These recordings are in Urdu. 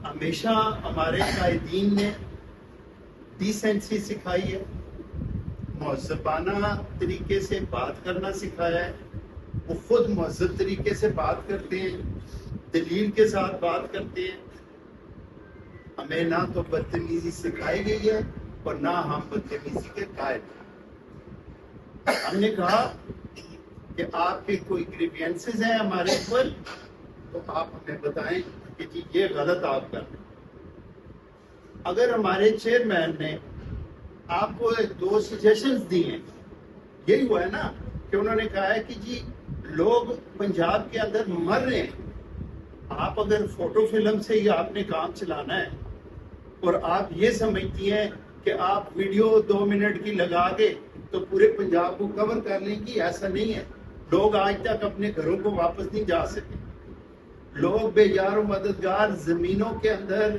ہمیشہ ہمارے قائدین نے ڈیسنسی سکھائی ہے، مہذبانہ طریقے سے بات کرنا سکھایا ہے. وہ خود مہذب طریقے سے بات کرتے ہیں، دلیل کے ساتھ بات کرتے ہیں. ہمیں نہ تو بدتمیزی سکھائی گئی ہے اور نہ ہم بدتمیزی کے قائل ہیں. ہم نے کہا کہ آپ کے کوئی گریوینسز ہیں ہمارے اوپر تو آپ ہمیں بتائیں کہ جی یہ غلط آپ کر رہے ہیں. اگر ہمارے چیئرمین نے آپ کو 2 سجیشنز دی ہیں، یہی ہوا ہے نا کہ انہوں نے کہا ہے کہ جی لوگ پنجاب کے اندر مر رہے ہیں، آپ اگر فوٹو فلم سے ہی آپ نے کام چلانا ہے اور آپ یہ سمجھتی ہیں کہ آپ ویڈیو 2 منٹ کی لگا کے تو پورے پنجاب کو کور کر لیں گی، ایسا نہیں ہے. لوگ آج تک اپنے گھروں کو واپس نہیں جا سکے. لوگ بے یار و مددگار زمینوں کے اندر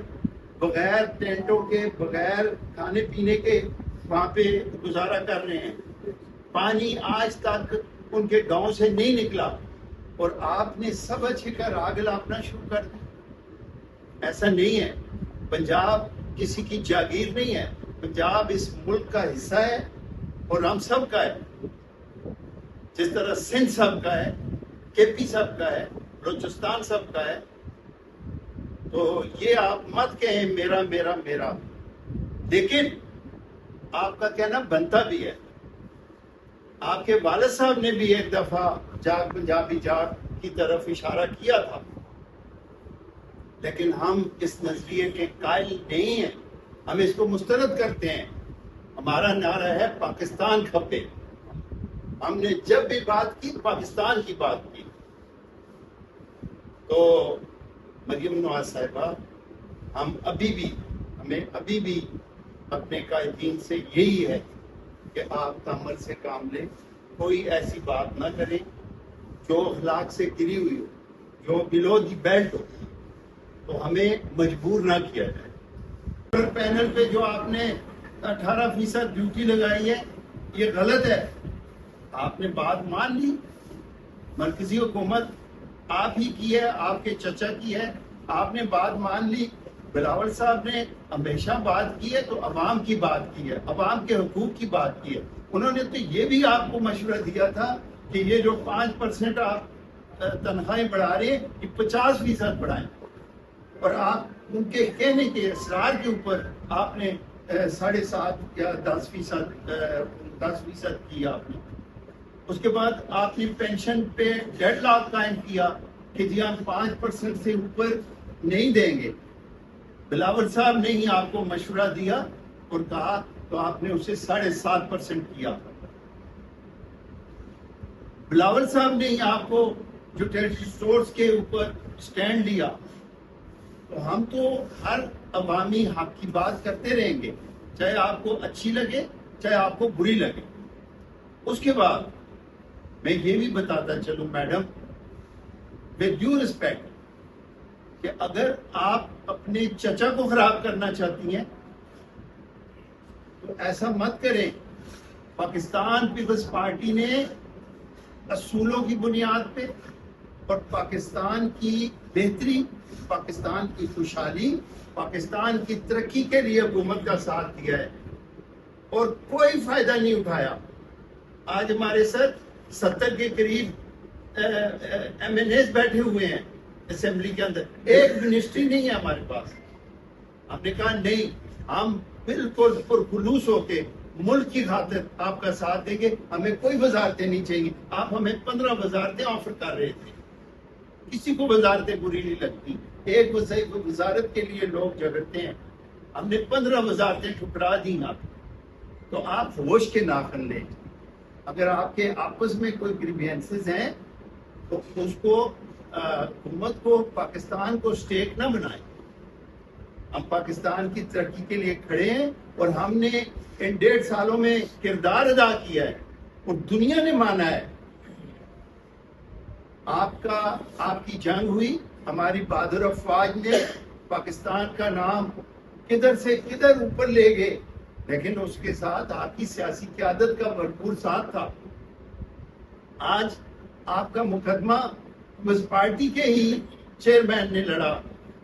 بغیر ٹینٹوں کے، بغیر کھانے پینے کے وہاں پہ گزارا کر رہے ہیں. پانی آج تک ان کے گاؤں سے نہیں نکلا اور آپ نے سب اچھے کر آگ لاپنا شروع کر دیا. ایسا نہیں ہے. پنجاب کسی کی جاگیر نہیں ہے. پنجاب اس ملک کا حصہ ہے اور ہم سب کا ہے. جس طرح سندھ سب کا ہے، کے پی سب کا ہے، بلوچستان سب کا ہے. تو یہ آپ مت کہیں میرا میرا میرا، لیکن آپ کا کہنا بنتا بھی ہے. آپ کے والد صاحب نے بھی ایک دفعہ جاگ پنجابی جاگ کی طرف اشارہ کیا تھا، لیکن ہم اس نظریے کے قائل نہیں ہیں. ہم اس کو مسترد کرتے ہیں. ہمارا نعرہ ہے پاکستان کھپے. ہم نے جب بھی بات کی پاکستان کی بات کی. تو مریم نواز صاحبہ، ہمیں ابھی بھی اپنے قائدین سے یہی ہے کہ آپ تحمل سے کام لیں. کوئی ایسی بات نہ کریں جو اخلاق سے گری ہوئی ہو، جو بلو دی بیلٹ ہو، تو ہمیں مجبور نہ کیا جائے. پینل پہ جو آپ نے 18% ڈیوٹی لگائی ہے یہ غلط ہے. آپ نے بات مان لی. مرکزی حکومت آپ ہی کی ہے، آپ کے چچا کی ہے. آپ نے بات مان لی. بلاول صاحب نے ہمیشہ بات کی ہے تو عوام کی بات کی ہے، عوام کے حقوق کی بات کی ہے. انہوں نے تو یہ بھی آپ کو مشورہ دیا تھا کہ یہ جو 5% آپ تنخواہیں بڑھا رہے ہیں یہ 50% بڑھائیں. اور آپ ان کے کہنے کے اصرار کے اوپر آپ نے 7.5 یا 10% کیا آپ نے. اس کے بعد آپ نے پینشن پہ ڈیڈ لاک قائم کیا کہ جی ہم 5% سے اوپر نہیں دیں گے. بلاول صاحب نے ہی آپ کو مشورہ دیا اور کہا تو آپ نے اسے 7.5% کیا. بلاول صاحب نے ہی آپ کو جو ٹیریٹری سٹورز کے اوپر سٹینڈ لیا. تو ہم تو ہر عوامی حق کی بات کرتے رہیں گے، چاہے آپ کو اچھی لگے چاہے آپ کو بری لگے. اس کے بعد میں یہ بھی بتاتا چلوں میڈم، ود ڈیو ریسپیکٹ، کہ اگر آپ اپنے چچا کو خراب کرنا چاہتی ہیں تو ایسا مت کریں. پاکستان پیپلز پارٹی نے اصولوں کی بنیاد پہ اور پاکستان کی بہتری، پاکستان کی خوشحالی، پاکستان کی ترقی کے لیے حکومت کا ساتھ دیا ہے اور کوئی فائدہ نہیں اٹھایا. آج ہمارے ساتھ 70 کے قریب ایم این ایز بیٹھے ہوئے ہیں اسمبلی کے اندر. ایک منسٹری نہیں ہے ہمارے پاس. ہم نے کہا نہیں، ہم بالکل پرخلوص ہو کے ملک کی خاطر آپ کا ساتھ دیں گے. ہمیں کوئی وزارتیں نہیں چاہیے. آپ ہمیں 15 وزارتیں آفر کر رہے تھے. کسی کو وزارتیں بری نہیں لگتی. ایک وزارت کے لیے لوگ جھگڑتے ہیں. ہم نے 15 وزارتیں ٹھکرا دی. تو آپ ہوش کے ناخن لیں. اگر آپ کے آپس میں کوئی گریوینسز ہیں تو اس کو حکومت کو، پاکستان کو اسٹیٹ نہ بنائیں. ہم پاکستان کی ترقی کے لیے کھڑے ہیں اور ہم نے ان 1.5 سالوں میں کردار ادا کیا ہے اور دنیا نے مانا ہے. آپ کی جنگ ہوئی، ہماری بہادر افواج نے پاکستان کا نام کدھر سے کدھر اوپر لے گئے، لیکن اس کے ساتھ آپ کی سیاسی قیادت کا بھرپور ساتھ تھا. آج آپ کا مقدمہ اس پارٹی کے ہی چیئرمین نے لڑا